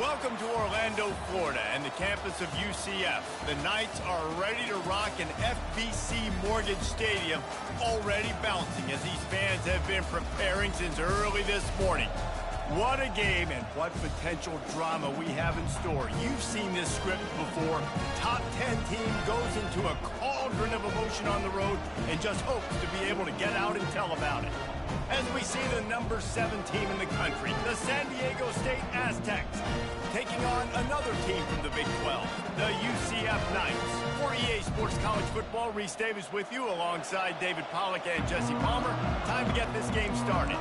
Welcome to Orlando, Florida, and the campus of UCF. The Knights are ready to rock an FBC Mortgage Stadium, already bouncing as these fans have been preparing since early this morning. What a game and what potential drama we have in store. You've seen this script before. The top 10 team goes into a cauldron of emotion on the road and just hopes to be able to get out and tell about it. As we see the number 7 team in the country, the San Diego State Aztecs, taking on another team from the Big 12, the UCF Knights. For EA Sports College Football, Reese Davis with you alongside David Pollack and Jesse Palmer. Time to get this game started.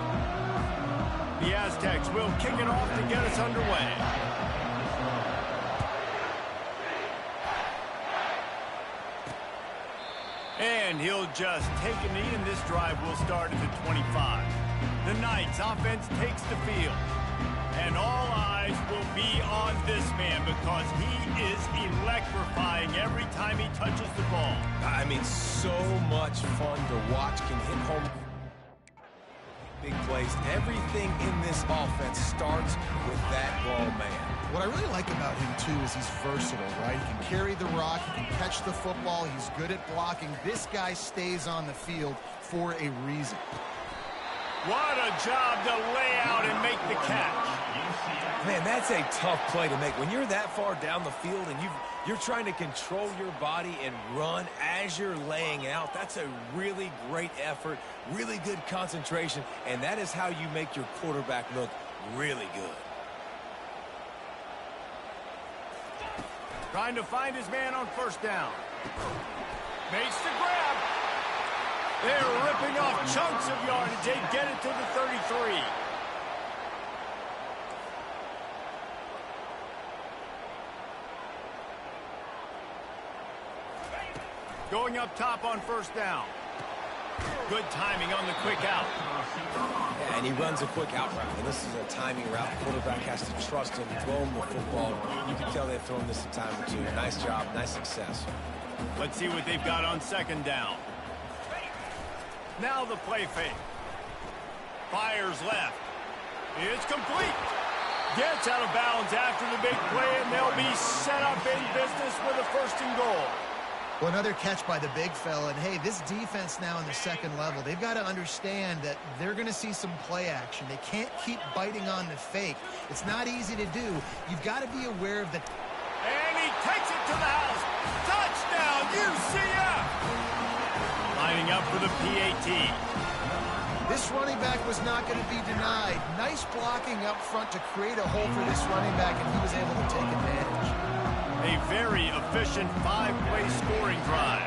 The Aztecs will kick it off to get us underway. And he'll just take a knee, and this drive will start at the 25. The Knights offense takes the field. And all eyes will be on this man because he is electrifying every time he touches the ball. I mean, so much fun to watch. Can hit home big plays. Everything in this offense starts with that ball man. What I really like about him, too, is he's versatile, right? He can carry the rock, he can catch the football, he's good at blocking. This guy stays on the field for a reason. What a job to lay out and make the catch. Man, that's a tough play to make. When you're that far down the field and you're trying to control your body and run as you're laying out, that's a really great effort, really good concentration, and that is how you make your quarterback look really good. Trying to find his man on first down. Makes the grab. They're ripping off chunks of yardage. They get it to the 33. Going up top on first down. Good timing on the quick out. Yeah, and he runs a quick out route. And this is a timing route. The quarterback has to trust him, throw him the football. You can tell they've thrown this a time or two. Nice job, nice success. Let's see what they've got on second down. Now the play fake. Fires left. It's complete. Gets out of bounds after the big play, and they'll be set up in business with a first and goal. Well, another catch by the big fella. And, hey, this defense now in the second level, they've got to understand that they're going to see some play action. They can't keep biting on the fake. It's not easy to do. You've got to be aware of the... And he takes it to the house. Touchdown, UCF! Lining up for the PAT. This running back was not going to be denied. Nice blocking up front to create a hole for this running back, and he was able to take advantage. A very efficient 5-play scoring drive.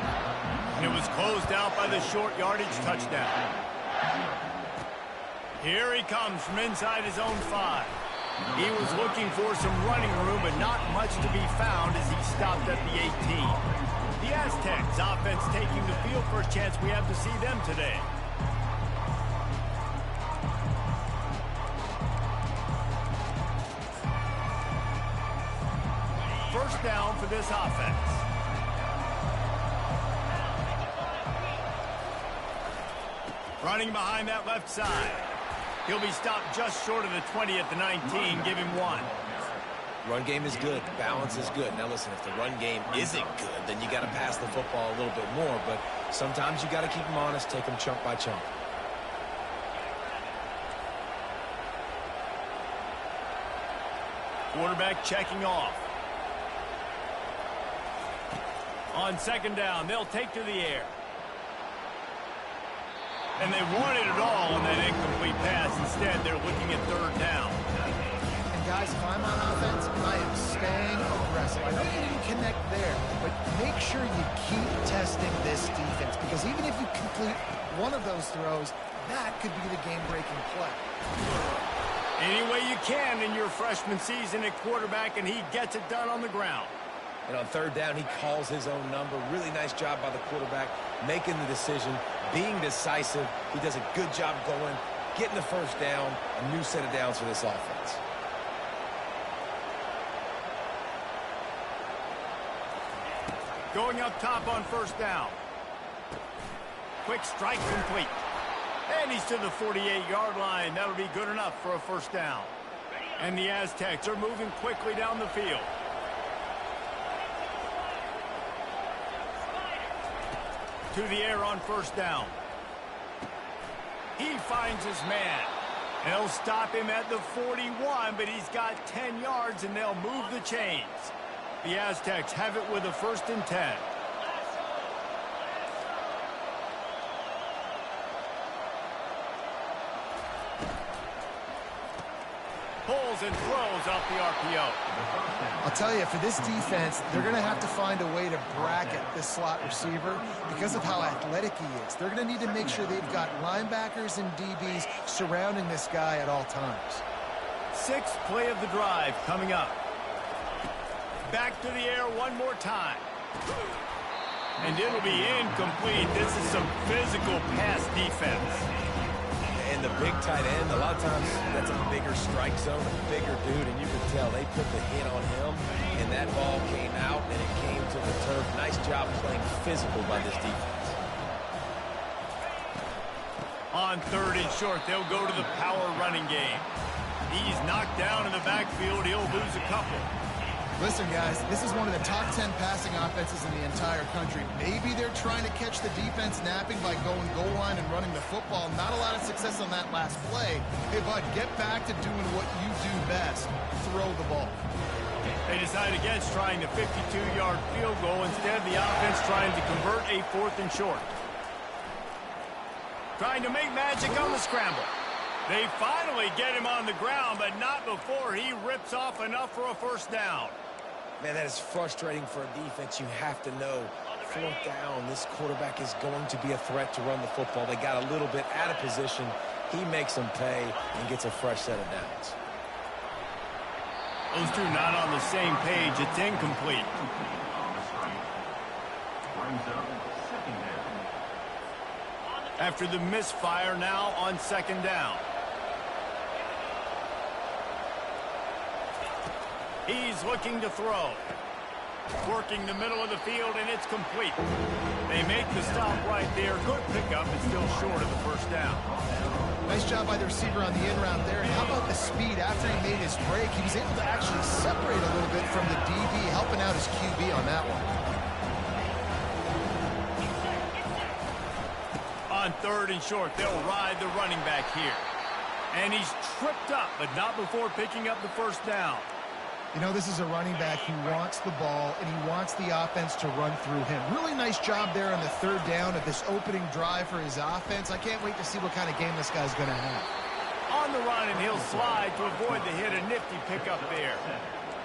And it was closed out by the short yardage touchdown. Here he comes from inside his own 5. He was looking for some running room, but not much to be found as he stopped at the 18. The Aztecs offense taking the field. First chance we have to see them today. First down for this offense. Running behind that left side. He'll be stopped just short of the 20 at the 19. Give him 1. Run game is good. Balance is good. Now, listen, if the run game isn't good, then you got to pass the football a little bit more. But sometimes you got to keep them honest, take them chunk by chunk. Quarterback checking off. On second down, they'll take to the air. And they wanted it all on that incomplete pass. Instead, they're looking at third down. And guys, if I'm on offense, I am staying aggressive. I know you didn't connect there, but make sure you keep testing this defense, because even if you complete one of those throws, that could be the game-breaking play. Any way you can in your freshman season at quarterback, and he gets it done on the ground. And on third down, he calls his own number. Really nice job by the quarterback, making the decision, being decisive. He does a good job going, getting the first down, a new set of downs for this offense. Going up top on first down. Quick strike complete. And he's to the 48-yard line. That'll be good enough for a first down. And the Aztecs are moving quickly down the field. To the air on first down. He finds his man. They'll stop him at the 41, but he's got 10 yards, and they'll move the chains. The Aztecs have it with a 1st and 10. Pulls and throws off the RPO. I'll tell you, for this defense, they're going to have to find a way to bracket this slot receiver because of how athletic he is. They're going to need to make sure they've got linebackers and DBs surrounding this guy at all times. 6th play of the drive coming up. Back to the air one more time. And it'll be incomplete. This is some physical pass defense. And the big tight end, a lot of times that's a bigger strike zone, a bigger dude, and you can tell they put the hit on him, and that ball came out, and it came to the turf. Nice job playing physical by this defense. On 3rd and short, they'll go to the power running game. He's knocked down in the backfield. He'll lose a couple. Listen, guys, this is one of the top 10 passing offenses in the entire country. Maybe they're trying to catch the defense napping by going goal line and running the football. Not a lot of success on that last play. Hey, bud, get back to doing what you do best. Throw the ball. They decide against trying the 52-yard field goal. Instead, the offense trying to convert a 4th and short. Trying to make magic on the scramble. They finally get him on the ground, but not before he rips off enough for a 1st down. Man, that is frustrating for a defense. You have to know, 4th down, this quarterback is going to be a threat to run the football. They got a little bit out of position. He makes them pay and gets a fresh set of downs. Those two not on the same page. It's incomplete. After the misfire, now on 2nd down. He's looking to throw. Working the middle of the field, and it's complete. They make the stop right there. Good pickup, but still short of the 1st down. Nice job by the receiver on the in route there. And how about the speed after he made his break? He was able to actually separate a little bit from the DB, helping out his QB on that one. On 3rd and short, they'll ride the running back here. And he's tripped up, but not before picking up the 1st down. You know, this is a running back who wants the ball, and he wants the offense to run through him. Really nice job there on the 3rd down of this opening drive for his offense. I can't wait to see what kind of game this guy's going to have. On the run, and he'll slide to avoid the hit. A nifty pickup there.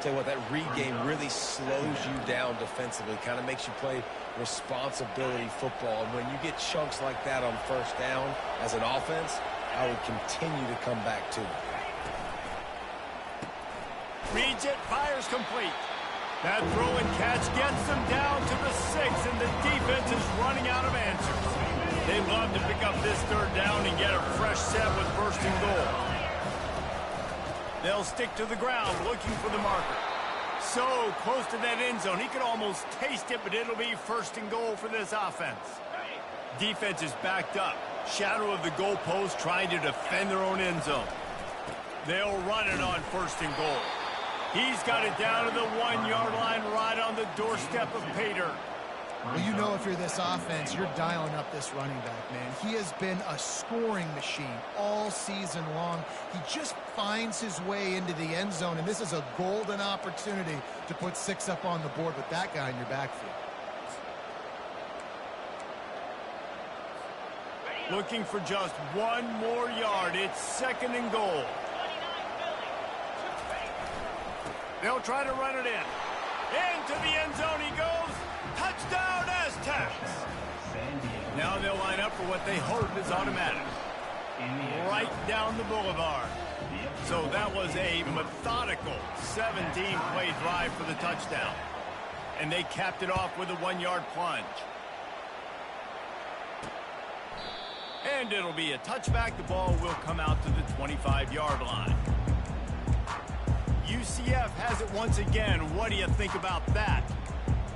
Tell you what, that read game really slows you down defensively, kind of makes you play responsibility football. And when you get chunks like that on 1st down as an offense, I would continue to come back to it. Reads it, fires complete. That throw and catch gets them down to the 6, and the defense is running out of answers. They love to pick up this 3rd down and get a fresh set with 1st and goal. They'll stick to the ground looking for the marker. So close to that end zone, he could almost taste it, but it'll be 1st and goal for this offense. Defense is backed up. Shadow of the goalpost trying to defend their own end zone. They'll run it on 1st and goal. He's got it down to the 1-yard line right on the doorstep of pay dirt. Well, you know, if you're this offense, you're dialing up this running back, man. He has been a scoring machine all season long. He just finds his way into the end zone, and this is a golden opportunity to put 6 up on the board with that guy in your backfield. Looking for just 1 more yard. It's 2nd and goal. They'll try to run it in. Into the end zone he goes. Touchdown, Aztecs. Now they'll line up for what they hope is automatic. Right down the boulevard. So that was a methodical 17-play drive for the touchdown. And they capped it off with a 1-yard plunge. And it'll be a touchback. The ball will come out to the 25-yard line. UCF has it once again. What do you think about that?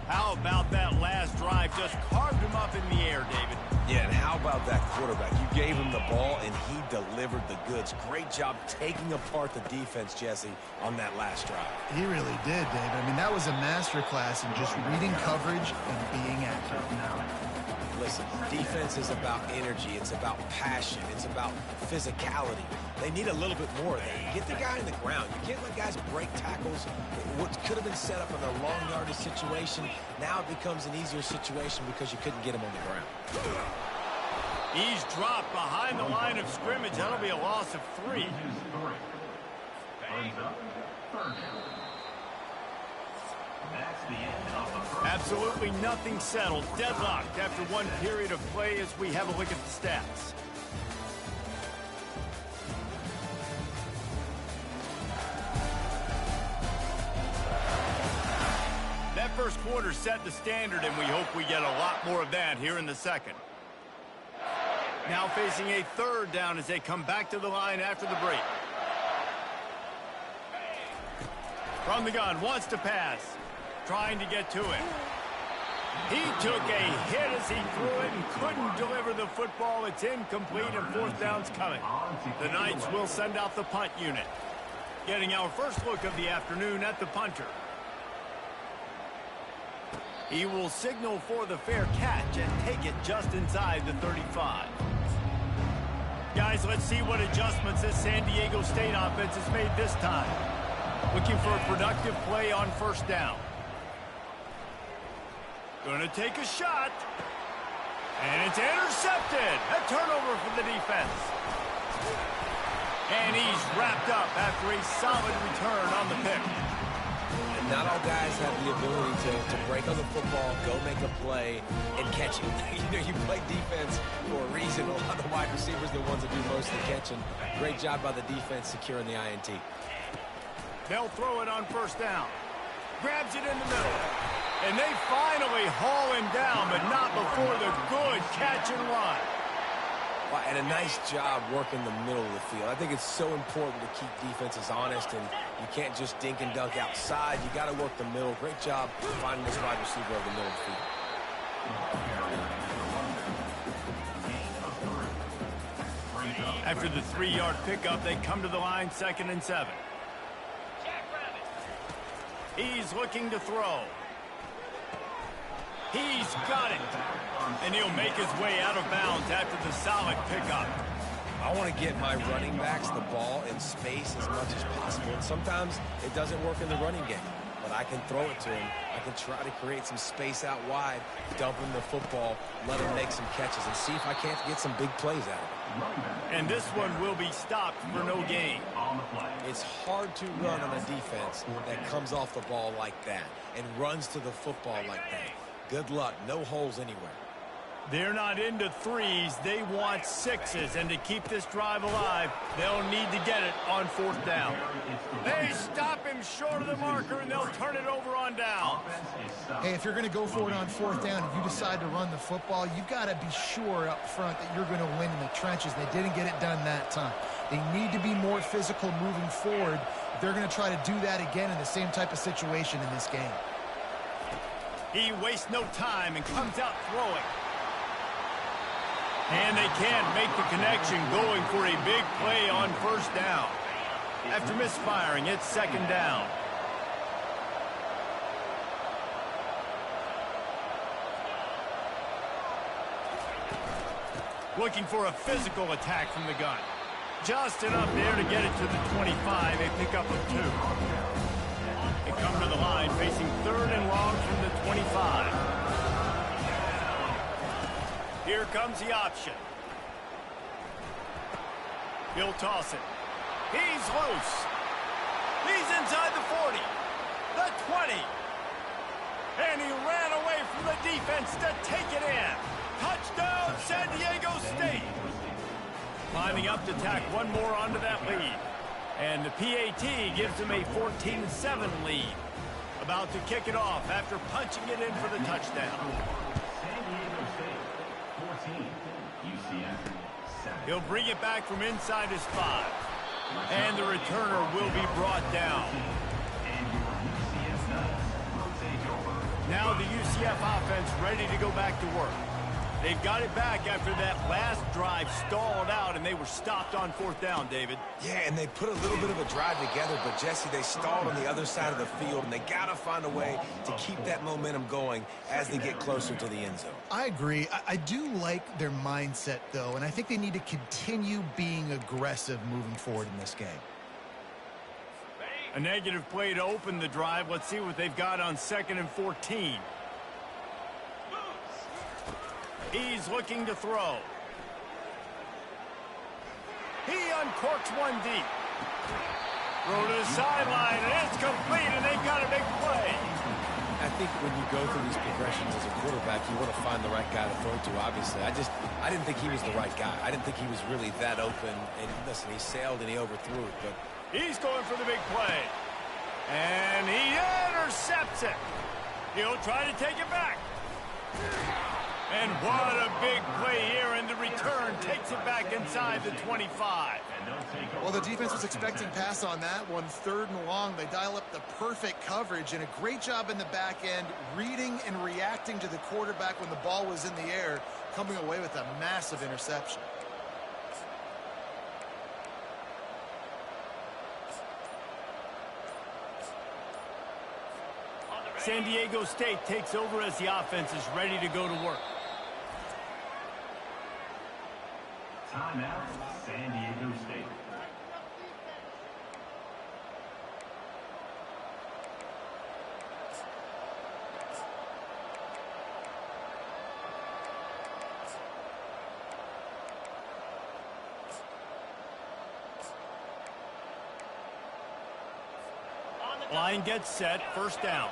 How about that last drive? Just carved him up in the air, David. Yeah, and how about that quarterback? You gave him the ball, and he delivered the goods. Great job taking apart the defense, Jesse, on that last drive. He really did, David. I mean, that was a masterclass in just reading coverage and being accurate. Listen, defense is about energy. It's about passion. It's about physicality. They need a little bit more of that. Get the guy in the ground. You can't let guys break tackles. What could have been set up in a long yardage situation, now it becomes an easier situation because you couldn't get him on the ground. He's dropped behind the line of scrimmage. That'll be a loss of 3. Absolutely nothing settled. Deadlocked after one period of play as we have a look at the stats. That first quarter set the standard, and we hope we get a lot more of that here in the second. Now facing a third down as they come back to the line after the break. From the gun, wants to pass. Trying to get to it. He took a hit as he threw it and couldn't deliver the football. It's incomplete and fourth down's coming. The Knights will send out the punt unit. Getting our first look of the afternoon at the punter. He will signal for the fair catch and take it just inside the 35. Guys, let's see what adjustments this San Diego State offense has made this time. Looking for a productive play on first down. Going to take a shot. And it's intercepted. A turnover for the defense. And he's wrapped up after a solid return on the pick. And not all guys have the ability to break on the football, go make a play, and catch it. You play defense for a reason. A lot of the wide receivers are the ones that do most of the catching. Great job by the defense securing the INT. They'll throw it on first down. Grabs it in the middle. And they finally haul him down, but not before the good catch and run. And a nice job working the middle of the field. I think it's so important to keep defenses honest, and you can't just dink and dunk outside. You got to work the middle. Great job finding this wide receiver over the middle of the field. After the 3-yard pickup, they come to the line 2nd and 7. He's looking to throw. He's got it. And he'll make his way out of bounds after the solid pickup. I want to get my running backs the ball in space as much as possible. And sometimes it doesn't work in the running game. But I can throw it to him. I can try to create some space out wide, dump him the football, let him make some catches, and see if I can't get some big plays out of him. And this one will be stopped for no gain. It's hard to run on a defense that comes off the ball like that and runs to the football like that. Good luck. No holes anywhere. They're not into 3s. They want 6s. And to keep this drive alive, they'll need to get it on 4th down. They stop him short of the marker, and they'll turn it over on down. Hey, if you're going to go for it on 4th down, if you decide to run the football, you've got to be sure up front that you're going to win in the trenches. They didn't get it done that time. They need to be more physical moving forward. They're going to try to do that again in the same type of situation in this game. He wastes no time and comes out throwing. And they can't make the connection, going for a big play on first down. After misfiring, it's 2nd down. Looking for a physical attack from the gun. Just enough there to get it to the 25, a pickup of 2. They come to the line facing 3rd and long from the 25. Here comes the option. He'll toss it. He's loose. He's inside the 40. The 20. And he ran away from the defense to take it in. Touchdown, San Diego State. Climbing up to tack one more onto that lead. And the PAT gives them a 14-7 lead. About to kick it off after punching it in for the touchdown. San Diego State, 14, UCF, 7. He'll bring it back from inside his 5. And the returner will be brought down. And your UCF Knights will take over Now the UCF offense ready to go back to work. They've got it back after that last drive stalled out, and they were stopped on 4th down, David. Yeah, and they put a little bit of a drive together, but, Jesse, they stalled on the other side of the field, and they got to find a way to keep that momentum going as they get closer to the end zone. I agree. I do like their mindset, though, and I think they need to continue being aggressive moving forward in this game. A negative play to open the drive. Let's see what they've got on 2nd and 14. He's looking to throw. He uncorks one deep. Throw to the sideline, and it's complete, and they've got a big play. I think when you go through these progressions as a quarterback, you want to find the right guy to throw to, obviously. I didn't think he was the right guy. I didn't think he was really that open. And listen, he sailed and he overthrew it, but he's going for the big play. And he intercepts it. He'll try to take it back. And what a big play here, and the return takes it back inside the 25. Well, the defense was expecting pass on that one. 3rd and long. They dial up the perfect coverage, and a great job in the back end, reading and reacting to the quarterback when the ball was in the air, coming away with a massive interception. San Diego State takes over as the offense is ready to go to work. Timeout, San Diego State. Line gets set, 1st down.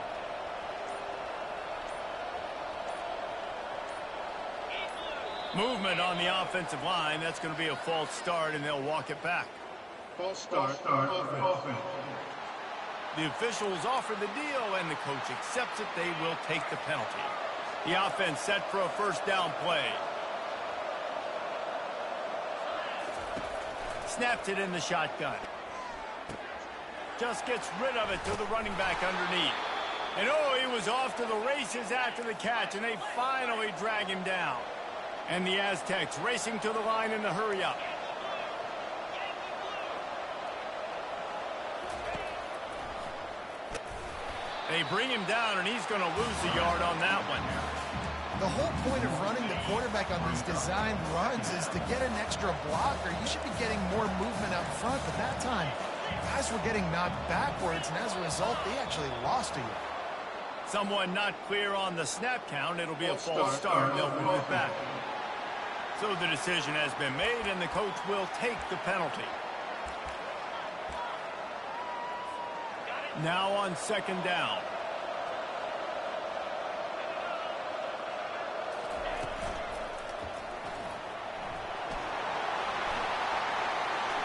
Movement on the offensive line. That's going to be a false start, and they'll walk it back. False start. Offense. The officials offer the deal, and the coach accepts it. They will take the penalty. The offense set for a 1st down play. Snaps it in the shotgun. Just gets rid of it to the running back underneath. And oh, he was off to the races after the catch, and they finally drag him down. And the Aztecs racing to the line in the hurry-up. They bring him down, and he's going to lose the yard on that one. The whole point of running the quarterback on these designed runs is to get an extra blocker. You should be getting more movement up front, but that time, guys were getting knocked backwards, and as a result, they actually lost a yard. Someone not clear on the snap count. It'll be a false start. They'll move it back. So the decision has been made, and the coach will take the penalty. Now on 2nd down.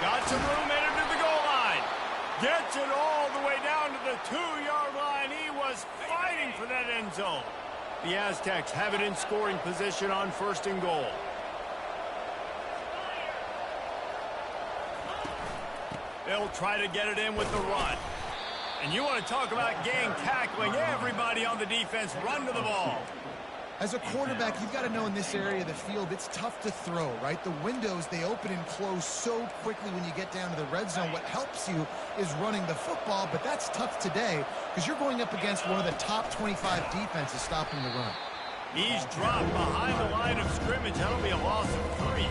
Got some room, headed to the goal line. Gets it all the way down to the 2-yard line. He was fighting for that end zone. The Aztecs have it in scoring position on 1st and goal. They'll try to get it in with the run. And you want to talk about gang tackling. Everybody on the defense run to the ball. As a quarterback, you've got to know in this area of the field, it's tough to throw, right? The windows, they open and close so quickly when you get down to the red zone. What helps you is running the football, but that's tough today because you're going up against one of the top 25 defenses stopping the run. He's dropped behind the line of scrimmage. That'll be a loss of 3.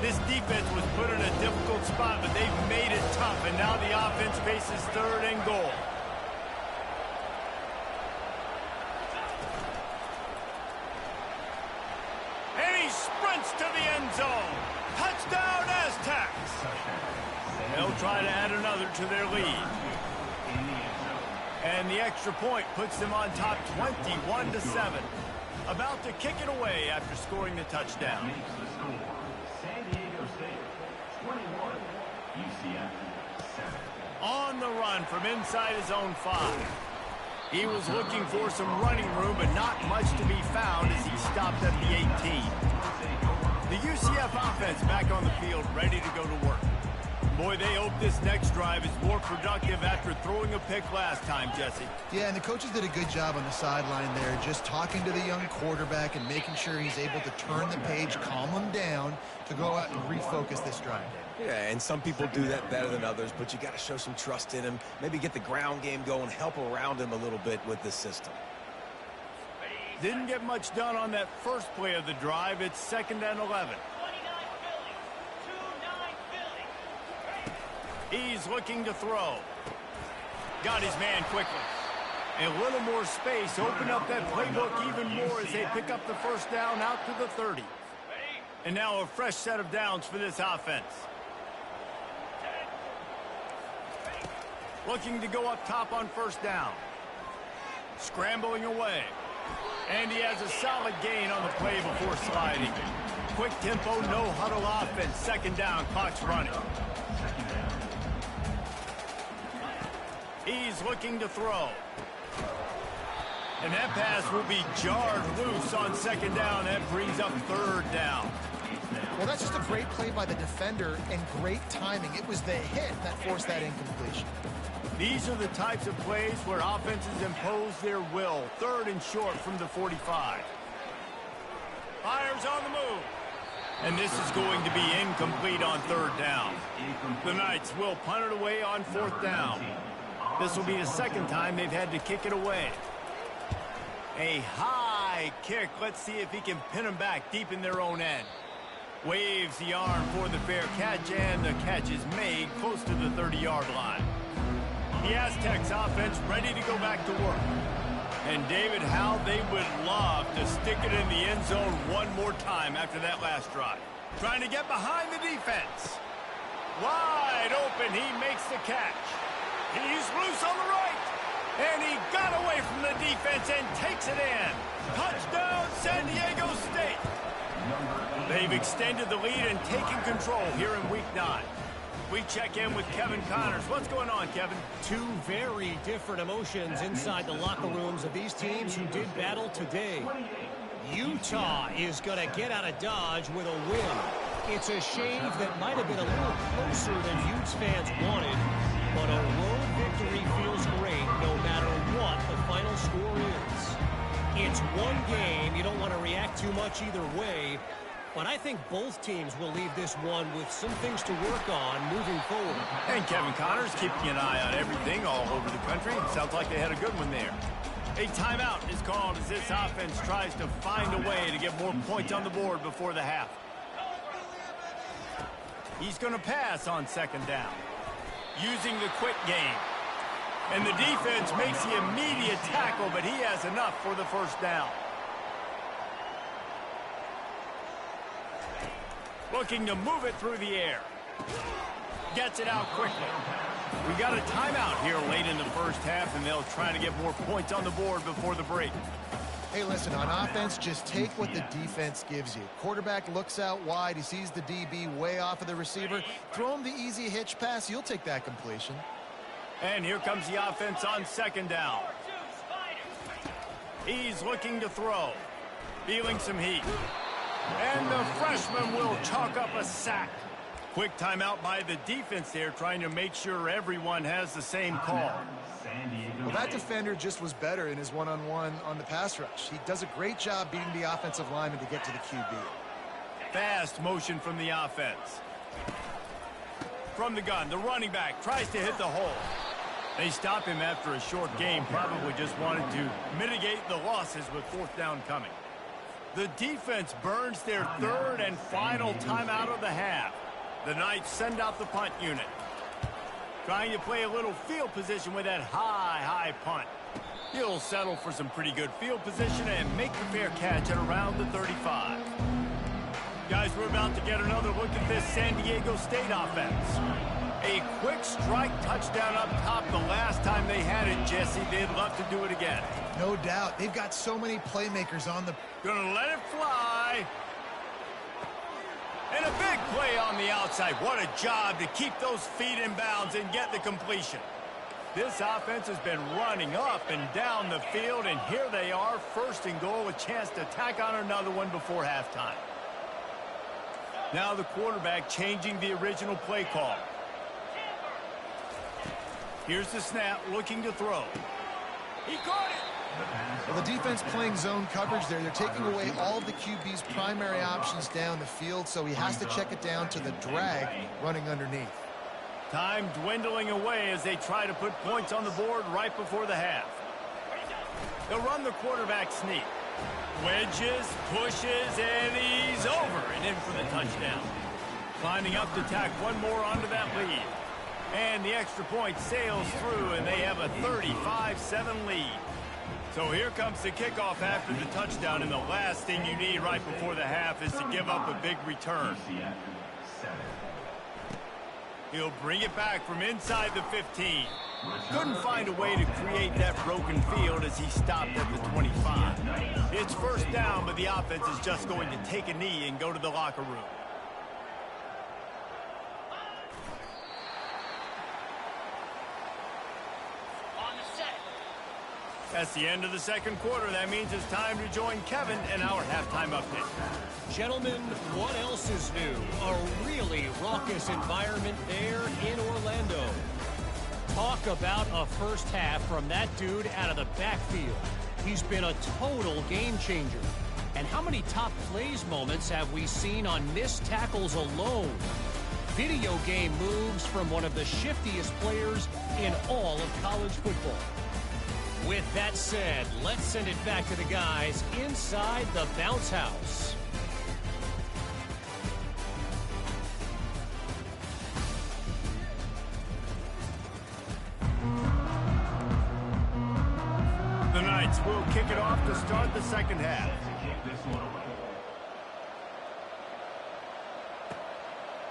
This defense was put in a difficult spot, but they've made it tough, and now the offense faces 3rd and goal. And he sprints to the end zone. Touchdown, Aztecs! They'll try to add another to their lead. And the extra point puts them on top 21-7. About to kick it away after scoring the touchdown. San Diego State, 21, UCF, 7. On the run from inside his own 5. He was looking for some running room, but not much to be found as he stopped at the 18. The UCF offense back on the field, ready to go to work. Boy, they hope this next drive is more productive after throwing a pick last time, Jesse. Yeah, and the coaches did a good job on the sideline there, just talking to the young quarterback and making sure he's able to turn the page, calm him down to go out and refocus this drive. Yeah, and some people do that better than others, but you got to show some trust in him, maybe get the ground game going, help around him a little bit with the system. Didn't get much done on that first play of the drive. It's 2nd and 11. He's looking to throw. Got his man quickly. A little more space. Open up that playbook even more as they pick up the first down out to the 30. And now a fresh set of downs for this offense. Looking to go up top on first down. Scrambling away. And he has a solid gain on the play before sliding. Quick tempo, no huddle offense. 2nd down, clock's running. He's looking to throw. And that pass will be jarred loose on 2nd down. That brings up 3rd down. Well, that's just a great play by the defender and great timing. It was the hit that forced that incompletion. These are the types of plays where offenses impose their will. 3rd and short from the 45. Fires on the move. And this is going to be incomplete on 3rd down. The Knights will punt it away on 4th down. This will be the 2nd time they've had to kick it away. A high kick. Let's see if he can pin them back deep in their own end. Waves the arm for the fair catch, and the catch is made close to the 30-yard line. The Aztecs offense ready to go back to work. And David, how they would love to stick it in the end zone one more time after that last drive. Trying to get behind the defense. Wide open, he makes the catch. He's loose on the right. And he got away from the defense and takes it in. Touchdown, San Diego State. They've extended the lead and taken control here in Week 9. We check in with Kevin Connors. What's going on, Kevin? Two very different emotions inside the locker rooms of these teams who did battle today. Utah is going to get out of Dodge with a win. It's a shave that might have been a little closer than Utes fans wanted, but a road victory feels great no matter what the final score is. It's one game. You don't want to react too much either way. But I think both teams will leave this one with some things to work on moving forward. And Kevin Connors keeping an eye on everything all over the country. Sounds like they had a good one there. A timeout is called as this offense tries to find a way to get more points on the board before the half. He's going to pass on 2nd down, using the quick game. And the defense makes the immediate tackle, but he has enough for the first down. Looking to move it through the air. Gets it out quickly. We got a timeout here late in the first half, and they'll try to get more points on the board before the break. Hey, listen, on offense, just take what the defense gives you. Quarterback looks out wide. He sees the DB way off of the receiver. Throw him the easy hitch pass. You'll take that completion. And here comes the offense on 2nd down. He's looking to throw. Feeling some heat. And the freshman will chalk up a sack. Quick timeout by the defense there, trying to make sure everyone has the same call. Well, that defender just was better in his one-on-one on the pass rush. He does a great job beating the offensive lineman to get to the QB. Fast motion from the offense. From the gun, the running back tries to hit the hole. They stop him after a short game, probably just wanted to mitigate the losses with 4th down coming. The defense burns their 3rd and final timeout of the half. The Knights send out the punt unit. Trying to play a little field position with that high punt. He'll settle for some pretty good field position and make the fair catch at around the 35. Guys, we're about to get another look at this San Diego State offense. A quick strike touchdown up top the last time they had it, Jesse. They'd love to do it again. No doubt. They've got so many playmakers on the... Gonna let it fly. And a big play on the outside. What a job to keep those feet in bounds and get the completion. This offense has been running up and down the field, and here they are, 1st and goal, a chance to tack on another one before halftime. Now the quarterback changing the original play call. Here's the snap, looking to throw. He caught it. Well, the defense playing zone coverage there. They're taking away all of the QB's primary options down the field, so he has to check it down to the drag running underneath. Time dwindling away as they try to put points on the board right before the half. They'll run the quarterback sneak. Wedges, pushes, and he's over and in for the touchdown. Lining up to tack one more onto that lead. And the extra point sails through, and they have a 35-7 lead. So here comes the kickoff after the touchdown, and the last thing you need right before the half is to give up a big return. He'll bring it back from inside the 15. Couldn't find a way to create that broken field as he stopped at the 25. It's first down, but the offense is just going to take a knee and go to the locker room. That's the end of the second quarter. That means it's time to join Kevin in our halftime update. Gentlemen, what else is new? A really raucous environment there in Orlando. Talk about a first half from that dude out of the backfield. He's been a total game changer. And how many top plays moments have we seen on missed tackles alone? Video game moves from one of the shiftiest players in all of college football. With that said, let's send it back to the guys inside the bounce house. The Knights will kick it off to start the second half.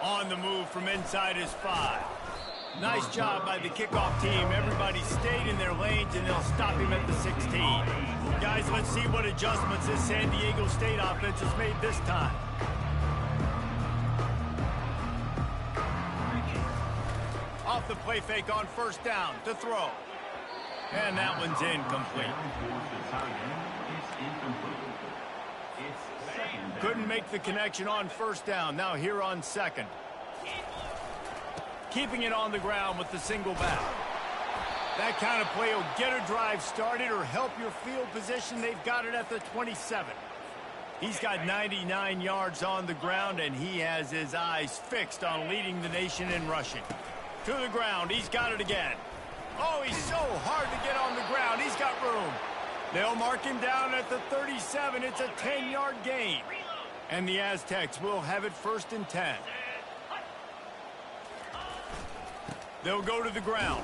On the move from inside his 5. Nice job by the kickoff team. Everybody stayed in their lanes, and they'll stop him at the 16. Guys, let's see what adjustments this San Diego State offense has made this time. Off the play fake on first down to throw. And that one's incomplete. Couldn't make the connection on first down. Now here on second. Keeping it on the ground with the single back. That kind of play will get a drive started or help your field position. They've got it at the 27. He's got 99 yards on the ground, and he has his eyes fixed on leading the nation in rushing. To the ground. He's got it again. Oh, he's so hard to get on the ground. He's got room. They'll mark him down at the 37. It's a 10-yard gain. And the Aztecs will have it first and 10. They'll go to the ground.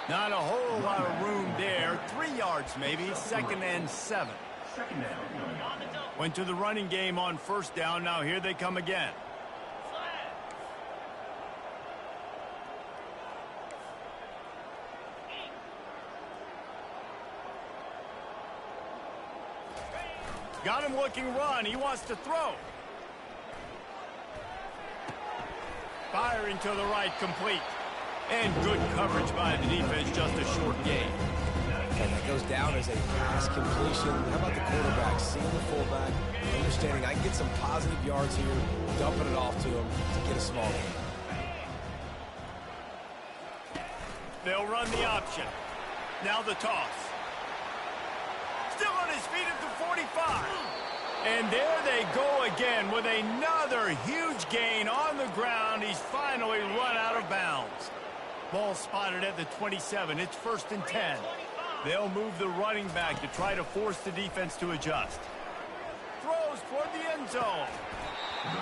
Not a whole lot of room there. 3 yards maybe. Second and 7. Went to the running game on first down. Now here they come again. Got him looking run. He wants to throw. Firing to the right, complete. And good coverage by the defense, just a short gain. And that goes down as a pass completion. How about the quarterback seeing the fullback, understanding I can get some positive yards here, dumping it off to him to get a small gain. They'll run the option. Now the toss. Still on his feet at the 45. And there they go again with another huge gain on the ground. He's finally run out of bounds. Ball spotted at the 27. It's first and 10. They'll move the running back to try to force the defense to adjust. Throws toward the end zone.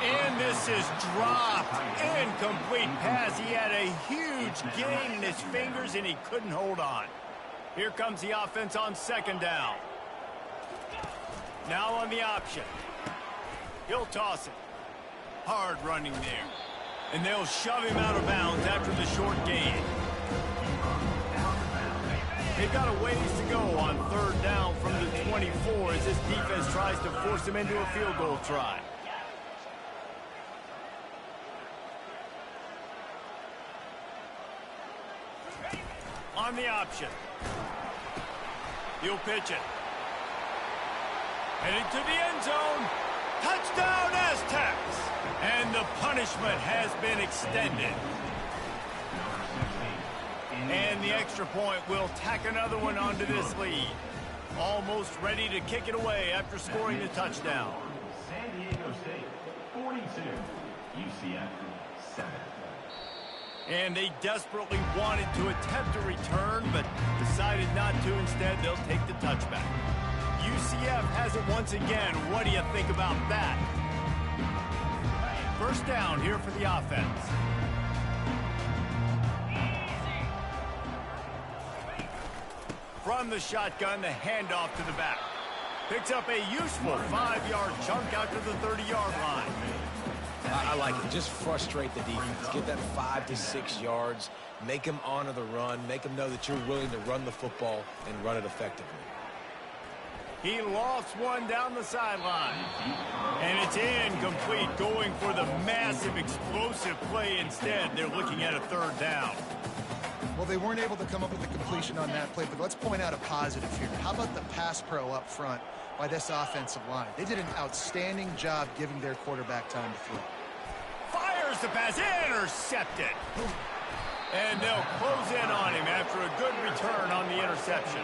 And this is dropped. Incomplete pass. He had a huge gain in his fingers, and he couldn't hold on. Here comes the offense on second down. Now on the option. He'll toss it. Hard running there. And they'll shove him out of bounds after the short gain. They've got a ways to go on third down from the 24 as this defense tries to force him into a field goal try. On the option. He'll pitch it. Headed to the end zone. Touchdown, Aztecs! And the punishment has been extended. And the extra point will tack another one onto this lead. Almost ready to kick it away after scoring the touchdown. San Diego State, 42. UCF, 7. And they desperately wanted to attempt a return, but decided not to. Instead, they'll take the touchback. UCF has it once again. What do you think about that? First down here for the offense. From the shotgun, the handoff to the back. Picks up a useful 5-yard chunk out to the 30-yard line. I like it. Just frustrate the defense. Get that 5 to 6 yards. Make them honor the run. Make them know that you're willing to run the football and run it effectively. He lofts one down the sideline. And it's incomplete, going for the massive, explosive play instead. They're looking at a third down. Well, they weren't able to come up with the completion on that play, but let's point out a positive here. How about the pass pro up front by this offensive line? They did an outstanding job giving their quarterback time to throw. Fires the pass, intercepted. And they'll close in on him after a good return on the interception.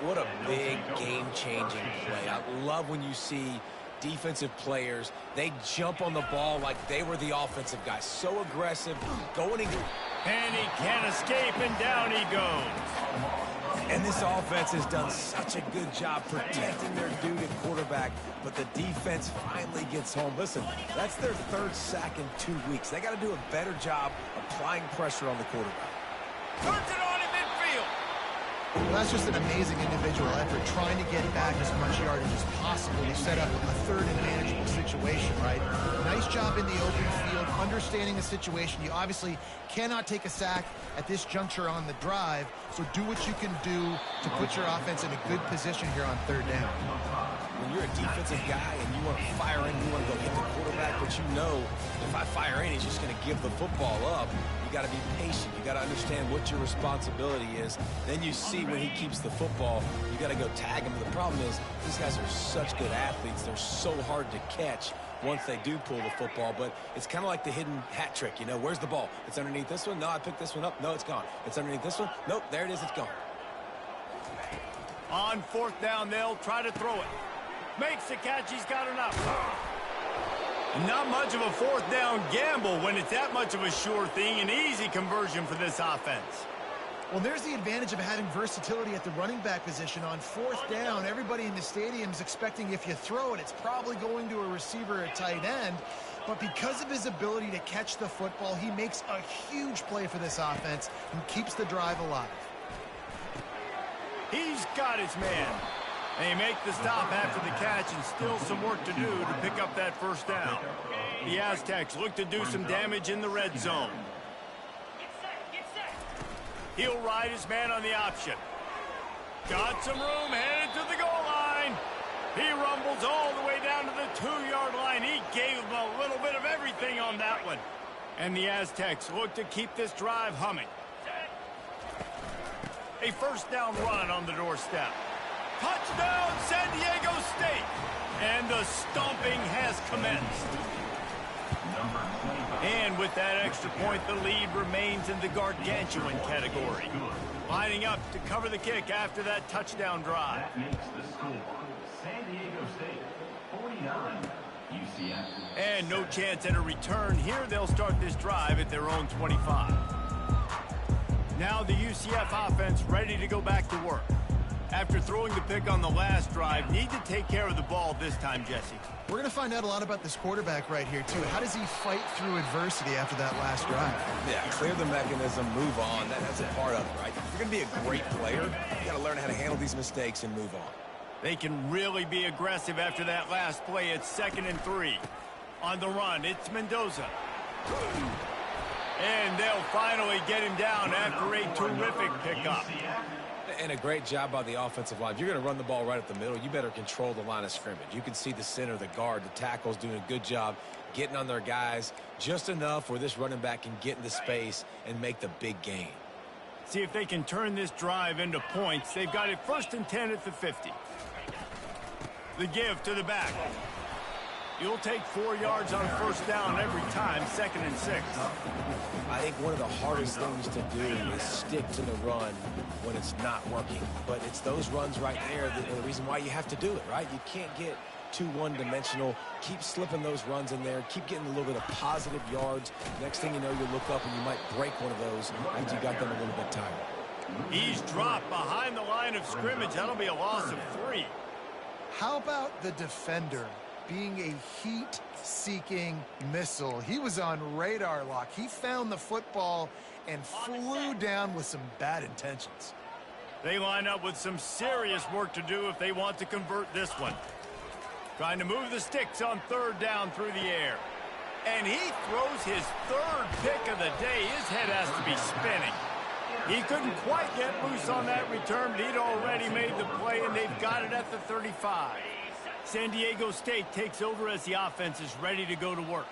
What a big game-changing play. I love when you see defensive players, they jump on the ball like they were the offensive guy. So aggressive, going and he can't escape, and down he goes. And this offense has done such a good job protecting their dude at quarterback, but the defense finally gets home. Listen, that's their 3rd sack in 2 weeks. They got to do a better job applying pressure on the quarterback. Turns it on in midfield. Well, that's just an amazing individual effort, trying to get back as much yardage as possible to set up a third and manageable situation, right? Nice job in the open field, understanding the situation. You obviously cannot take a sack at this juncture on the drive, so do what you can do to put your offense in a good position here on third down. When you're a defensive guy and you want to fire in, you want to go hit the quarterback, but you know if I fire in, he's just going to give the football up. You got to be patient. You got to understand what your responsibility is. Then you see when he keeps the football, you got to go tag him. The problem is these guys are such good athletes. They're so hard to catch once they do pull the football, but it's kind of like the hidden hat trick. You know, where's the ball? It's underneath this one. No, I picked this one up. No, it's gone. It's underneath this one. Nope, there it is. It's gone. On 4th down, they'll try to throw it. Makes the catch. He's got enough. Not much of a 4th down gamble when it's that much of a sure thing. An easy conversion for this offense. Well, there's the advantage of having versatility at the running back position. On 4th down, everybody in the stadium is expecting if you throw it, it's probably going to a receiver at tight end. But because of his ability to catch the football, he makes a huge play for this offense and keeps the drive alive. He's got his man. They make the stop after the catch, and still some work to do to pick up that 1st down. The Aztecs look to do some damage in the red zone. He'll ride his man on the option. Got some room, headed to the goal line. He rumbles all the way down to the 2-yard line. He gave him a little bit of everything on that one. And the Aztecs look to keep this drive humming. A 1st down run on the doorstep. Touchdown, San Diego State. And the stomping has commenced. And with that extra point, the lead remains in the gargantuan category. Lining up to cover the kick after that touchdown drive. That makes the score. San Diego State, 49. UCF. And no chance at a return here. They'll start this drive at their own 25. Now the UCF offense ready to go back to work. After throwing the pick on the last drive, need to take care of the ball this time, Jesse. We're going to find out a lot about this quarterback right here, too. How does he fight through adversity after that last drive? Yeah, clear the mechanism, move on. That's a part of it, right? If you're going to be a great player, you got to learn how to handle these mistakes and move on. They can really be aggressive after that last play. It's 2nd and 3. On the run, it's Mendoza. And they'll finally get him down after a terrific pickup. And a great job by the offensive line. If you're going to run the ball right up the middle, you better control the line of scrimmage. You can see the center, the guard, the tackles doing a good job getting on their guys just enough where this running back can get into space and make the big gain. See if they can turn this drive into points. They've got it 1st and 10 at the 50. The give to the back. You'll take 4 yards on first down every time, 2nd and 6. I think one of the hardest things to do is stick to the run when it's not working. But it's those runs right there that are the reason why you have to do it, right? You can't get too one-dimensional. Keep slipping those runs in there. Keep getting a little bit of positive yards. Next thing you know, you look up and you might break one of those after you got them a little bit tired. He's dropped behind the line of scrimmage. That'll be a loss of 3. How about the defender being a heat-seeking missile? He was on radar lock. He found the football and flew down with some bad intentions. They line up with some serious work to do if they want to convert this one. Trying to move the sticks on 3rd down through the air. And he throws his 3rd pick of the day. His head has to be spinning. He couldn't quite get loose on that return, but he'd already made the play, and they've got it at the 35. San Diego State takes over as the offense is ready to go to work.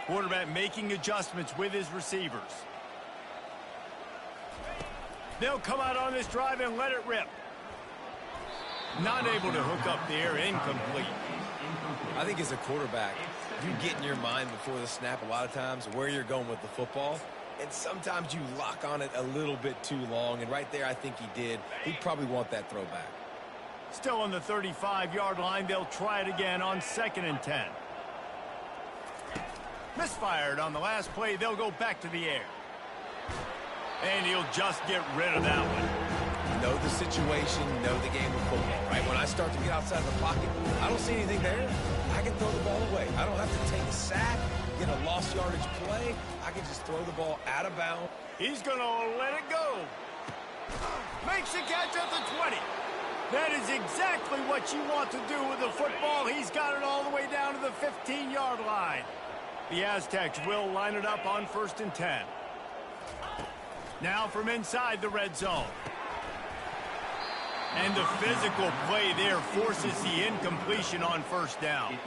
Quarterback making adjustments with his receivers. They'll come out on this drive and let it rip. Not able to hook up the air, incomplete. I think as a quarterback, you get in your mind before the snap a lot of times where you're going with the football. And sometimes you lock on it a little bit too long. And right there, I think he did. He'd probably want that throwback. Still on the 35-yard line. They'll try it again on 2nd and 10. Misfired on the last play. They'll go back to the air. And he'll just get rid of that one. Know the situation, know the game of football, right? When I start to get outside the pocket, I don't see anything there. I can throw the ball away. I don't have to take a sack, get a lost yardage play. I can just throw the ball out of bounds. He's going to let it go. Makes the catch at the 20. That is exactly what you want to do with the football. He's got it all the way down to the 15-yard line. The Aztecs will line it up on 1st and 10. Now from inside the red zone. And the physical play there forces the incompletion on 1st down.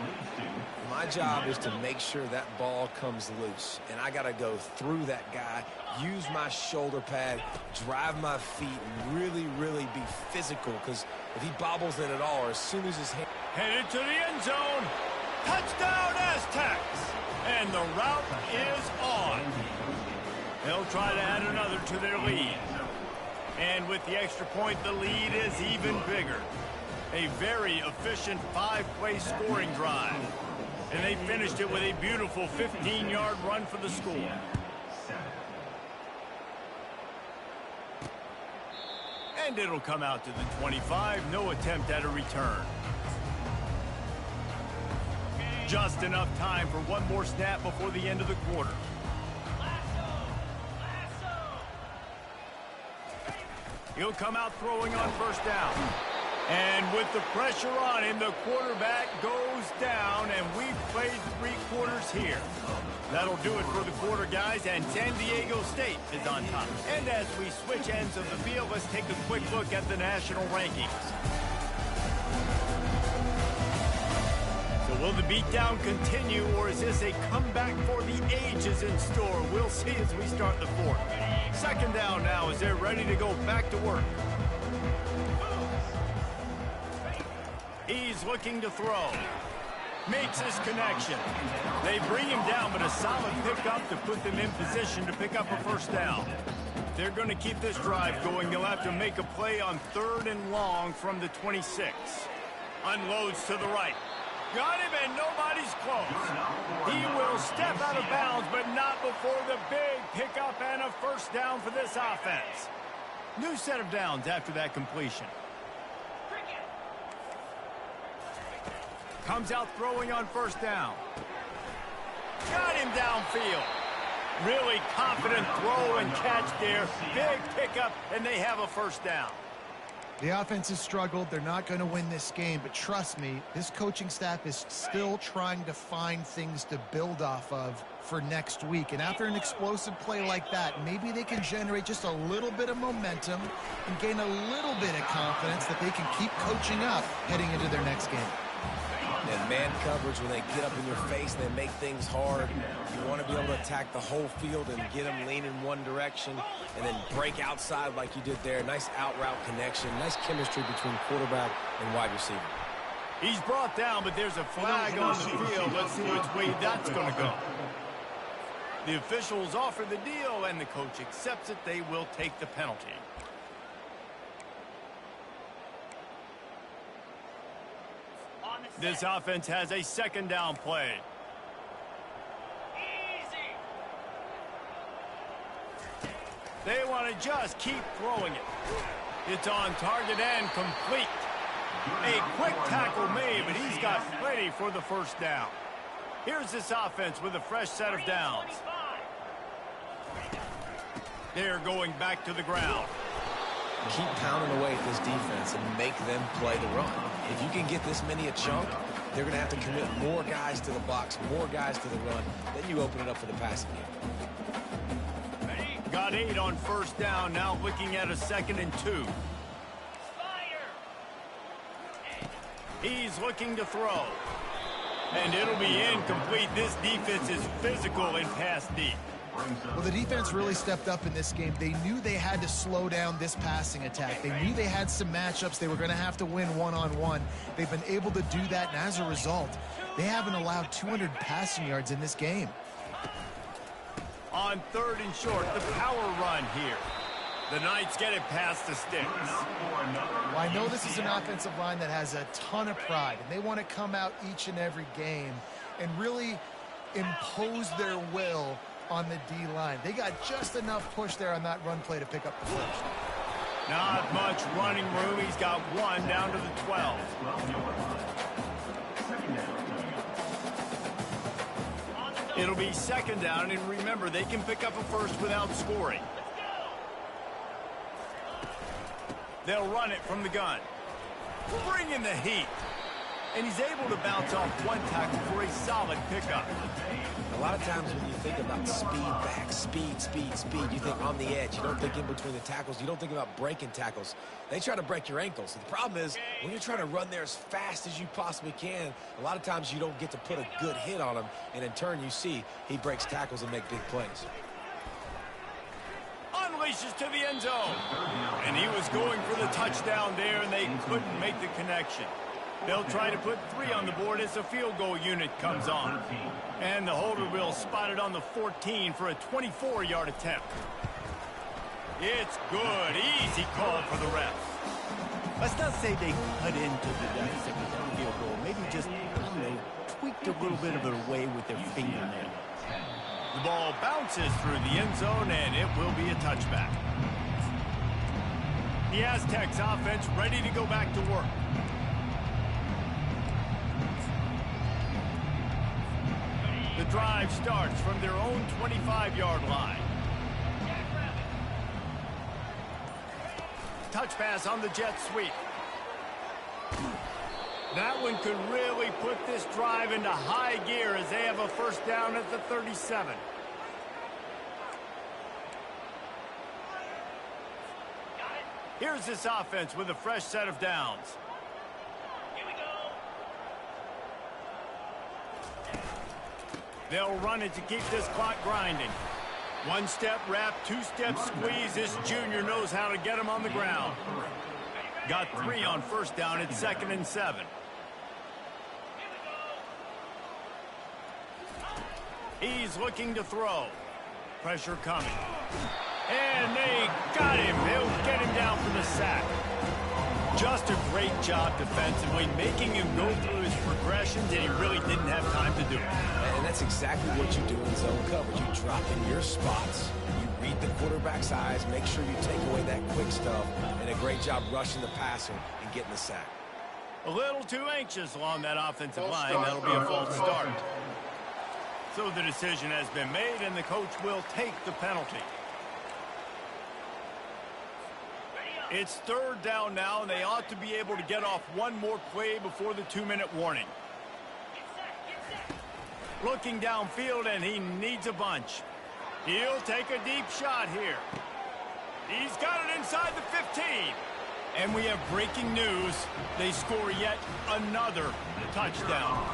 My job is to make sure that ball comes loose. And I got to go through that guy, use my shoulder pad, drive my feet, and really, really be physical. Because if he bobbles it at all, or as soon as his hand... Headed to the end zone. Touchdown, Aztecs. And the route is on. They'll try to add another to their lead. And with the extra point, the lead is even bigger. A very efficient 5-play scoring drive. And they finished it with a beautiful 15-yard run for the score. And it'll come out to the 25. No attempt at a return. Just enough time for one more snap before the end of the quarter. He'll come out throwing on 1st down. And with the pressure on him, the quarterback goes down, and we've played 3 quarters here. That'll do it for the quarter, guys, and San Diego State is on top. And as we switch ends of the field, let's take a quick look at the national rankings. So will the beatdown continue, or is this a comeback for the ages in store? We'll see as we start the 4th. 2nd down now as they're ready to go back to work. He's looking to throw. Makes his connection. They bring him down, but a solid pickup to put them in position to pick up a 1st down. They're going to keep this drive going. They'll have to make a play on 3rd and long from the 26. Unloads to the right. Got him, and nobody's close. He will step out of bounds, but not before the big pickup and a 1st down for this offense. New set of downs after that completion. Comes out throwing on 1st down. Got him downfield. Really confident throw and catch there. Big pickup, and they have a 1st down. The offense has struggled. They're not going to win this game, but trust me, this coaching staff is still trying to find things to build off of for next week. And after an explosive play like that, maybe they can generate just a little bit of momentum and gain a little bit of confidence that they can keep coaching up heading into their next game. And man coverage, when they get up in your face and they make things hard, you want to be able to attack the whole field and get them lean in one direction and then break outside like you did there. Nice out route connection, nice chemistry between quarterback and wide receiver. He's brought down, but there's a flag on the field. Let's see which way that's going to go. The officials offer the deal, and the coach accepts it. They will take the penalty. This offense has a second down play. They want to just keep throwing it. It's on target and complete. A quick tackle made, but he's got plenty for the first down. Here's this offense with a fresh set of downs. They're going back to the ground. Keep pounding away at this defense and make them play the run. If you can get this many a chunk, they're going to have to commit more guys to the box, more guys to the run. Then you open it up for the passing game. Got 8 on first down, now looking at a 2nd and 2. He's looking to throw. And it'll be incomplete. This defense is physical and pass deep. Well, the defense really stepped up in this game. They knew they had to slow down this passing attack. They knew they had some matchups they were going to have to win one-on-one. They've been able to do that, and as a result, they haven't allowed 200 passing yards in this game. On 3rd and short, the power run here. The Knights get it past the sticks. Well, I know this is an offensive line that has a ton of pride, and they want to come out each and every game and really impose their will on the D-line. They got just enough push there on that run play to pick up the first. Not much running room. He's got 1 down to the 12. It'll be 2nd down, and remember, they can pick up a first without scoring. They'll run it from the gun. Bring in the heat. And he's able to bounce off 1 tackle for a solid pickup. A lot of times when you think about speed back, speed, you think on the edge. You don't think in between the tackles. You don't think about breaking tackles. They try to break your ankles. The problem is when you're trying to run there as fast as you possibly can, a lot of times you don't get to put a good hit on him, and in turn you see he breaks tackles and make big plays. Unleashes to the end zone. And he was going for the touchdown there, and they couldn't make the connection. They'll try to put 3 on the board as the field goal unit comes on. And the holder will spot it on the 14 for a 24-yard attempt. It's good. Easy call for the ref. Let's not say they cut into the deficit with that field goal. Maybe just, tweaked a little bit of it away with their fingernail. The ball bounces through the end zone, and it will be a touchback. The Aztecs offense ready to go back to work. The drive starts from their own 25-yard line. Touch pass on the jet sweep. That one could really put this drive into high gear as they have a first down at the 37. Here's this offense with a fresh set of downs. They'll run it to keep this clock grinding. 1-step wrap, 2-step squeeze. This junior knows how to get him on the ground. Got 3 on first down at 2nd and 7. He's looking to throw. Pressure coming. And they got him. They'll get him down for the sack. Just a great job defensively, making him go through his progressions, and he really didn't have time to do it. And that's exactly what you do in zone coverage. You drop in your spots, you read the quarterback's eyes, make sure you take away that quick stuff, and a great job rushing the passer and getting the sack. A little too anxious along that offensive line. That'll be a false start. So the decision has been made, and the coach will take the penalty. It's 3rd down now, and they ought to be able to get off one more play before the 2-minute warning. Looking downfield, and he needs a bunch. He'll take a deep shot here. He's got it inside the 15. And we have breaking news. They score yet another touchdown.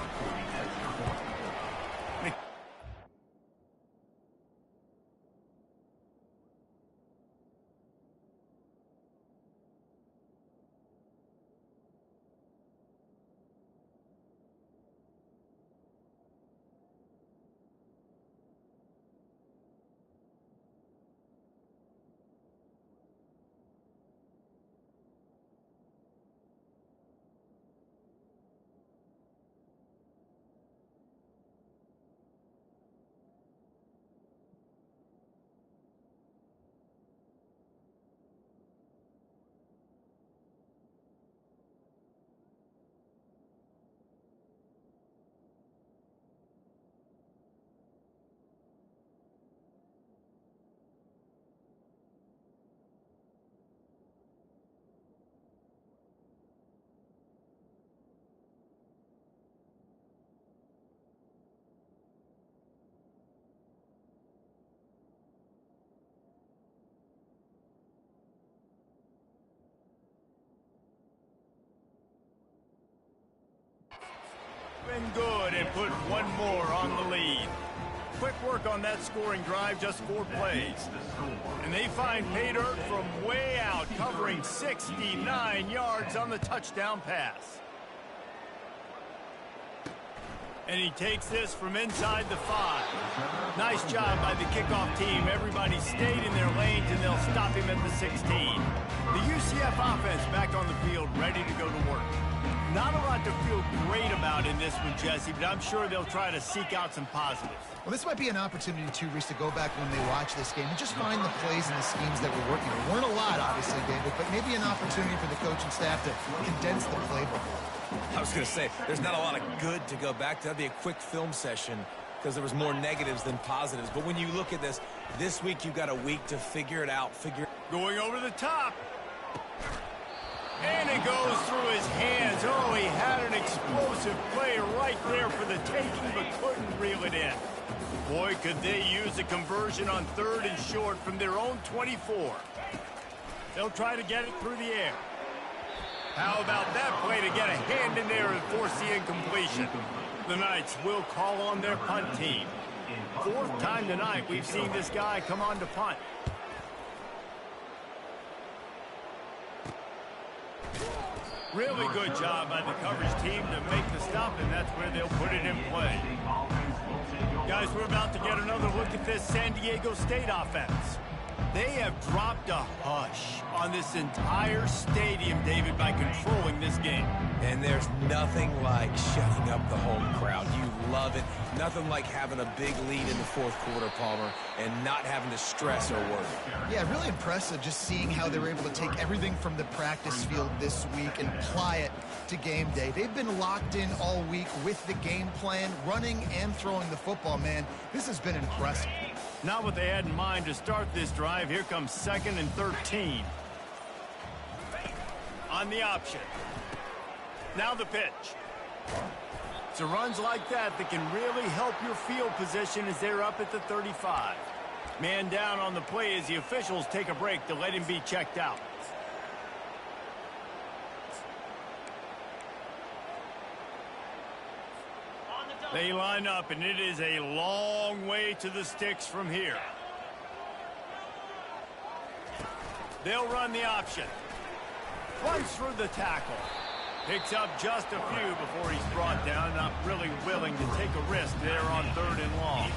Been good and put one more on the lead. Quick work on that scoring drive, just 4 plays. And they find pay dirt from way out, covering 69 yards on the touchdown pass. And he takes this from inside the 5. Nice job by the kickoff team. Everybody stayed in their lanes, and they'll stop him at the 16. The UCF offense back on the field, ready to go to work. Not a lot to feel great about in this one, Jesse, but I'm sure they'll try to seek out some positives. Well, this might be an opportunity, too, Reese, to go back when they watch this game and just find the plays and the schemes that were working. There weren't a lot, obviously, David, but maybe an opportunity for the coaching staff to condense the playbook. I was going to say, there's not a lot of good to go back to. That'd be a quick film session because there was more negatives than positives. But when you look at this week you've got a week to figure it out. Going over the top. And it goes through his hands. Oh, he had an explosive play right there for the taking, but couldn't reel it in. Boy, could they use a conversion on 3rd and short from their own 24. They'll try to get it through the air. How about that play to get a hand in there and force the incompletion? The Knights will call on their punt team. 4th time tonight we've seen this guy come on to punt. Really good job by the coverage team to make the stop, and that's where they'll put it in play. Guys, we're about to get another look at this San Diego State offense. They have dropped a hush on this entire stadium, David, by controlling this game. And there's nothing like shutting up the home crowd. You love it. Nothing like having a big lead in the 4th quarter, Palmer, and not having to stress or worry. Yeah, really impressive just seeing how they were able to take everything from the practice field this week and apply it to game day. They've been locked in all week with the game plan, running and throwing the football, man. This has been impressive. Not what they had in mind to start this drive. Here comes 2nd and 13. On the option. Now the pitch. So runs like that can really help your field position as they're up at the 35. Man down on the play as the officials take a break to let him be checked out. They line up, and it is a long way to the sticks from here. They'll run the option. Runs through the tackle. Picks up just a few before he's brought down. Not really willing to take a risk there on 3rd and long.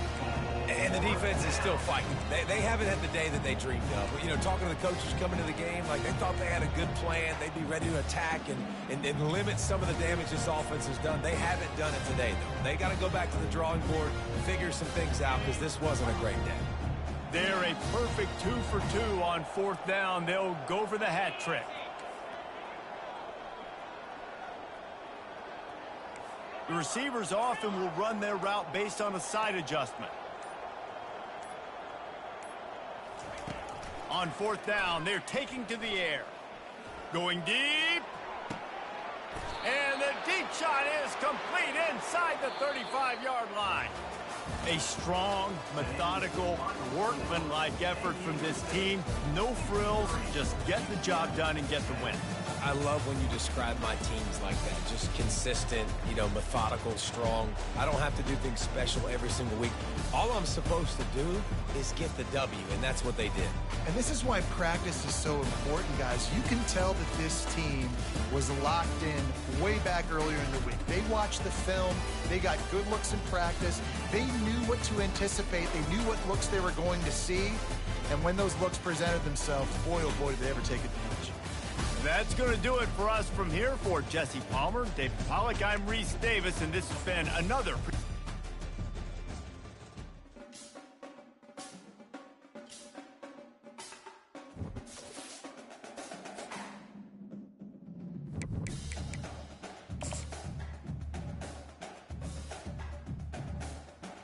And the defense is still fighting. They haven't had the day that they dreamed of. You know, talking to the coaches coming to the game, like they thought they had a good plan. They'd be ready to attack and limit some of the damage this offense has done. They haven't done it today, though. They got to go back to the drawing board, figure some things out, because this wasn't a great day. They're a perfect 2 for 2 on 4th down. They'll go for the hat trick. The receivers often will run their route based on a side adjustment. On 4th down, they're taking to the air. Going deep. And the deep shot is complete inside the 35-yard line. A strong, methodical, workmanlike effort from this team. No frills, just get the job done and get the win. I love when you describe my teams like that. Just consistent, you know, methodical, strong. I don't have to do things special every single week. All I'm supposed to do is get the W, and that's what they did. And this is why practice is so important, guys. You can tell that this team was locked in way back earlier in the week. They watched the film. They got good looks in practice. They knew what to anticipate. They knew what looks they were going to see. And when those looks presented themselves, boy, oh boy, did they ever take advantage. That's going to do it for us from here. For Jesse Palmer, David Pollack, I'm Reese Davis, and this has been another